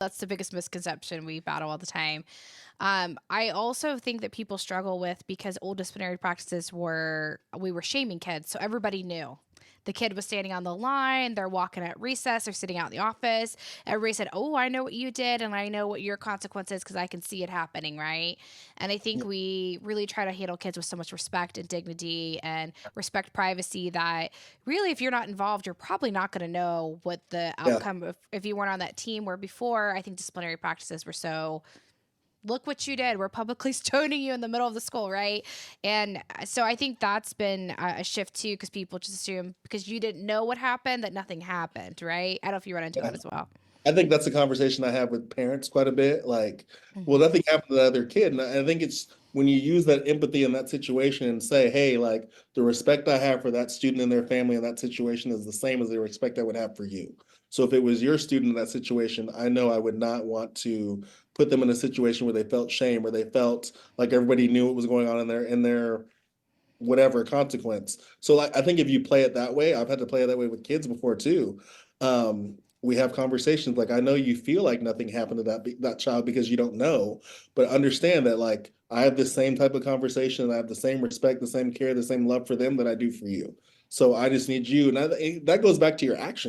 That's the biggest misconception we battle all the time. I also think that people struggle with because old disciplinary practices we were shaming kids, so everybody knew. The kid was standing on the line, they're walking at recess, they're sitting out in the office. Everybody said, "Oh, I know what you did, and I know what your consequence is because I can see it happening," right? And I think Yeah. we really try to handle kids with so much respect and dignity and respect privacy that really, if you're not involved, you're probably not going to know what the Yeah. outcome if you weren't on that team. Where before, I think disciplinary practices were so look what you did. We're publicly stoning you in the middle of the school, right? And so I think that's been a shift too, because people just assume because you didn't know what happened that nothing happened, right? I don't know if you run into Yeah. that as well. I think that's a conversation I have with parents quite a bit. Like, well, Hmm. nothing happened to the other kid. And I think it's when you use that empathy in that situation and say, hey, like the respect I have for that student and their family in that situation is the same as the respect I would have for you. So if it was your student in that situation, I know I would not want to put them in a situation where they felt shame, where they felt like everybody knew what was going on in their whatever consequence. So like I think if you play it that way, I've had to play it that way with kids before too. We have conversations like I know you feel like nothing happened to that child because you don't know, but understand that like I have the same type of conversation, I have the same respect, the same care, the same love for them that I do for you. So I just need you, and that goes back to your actions.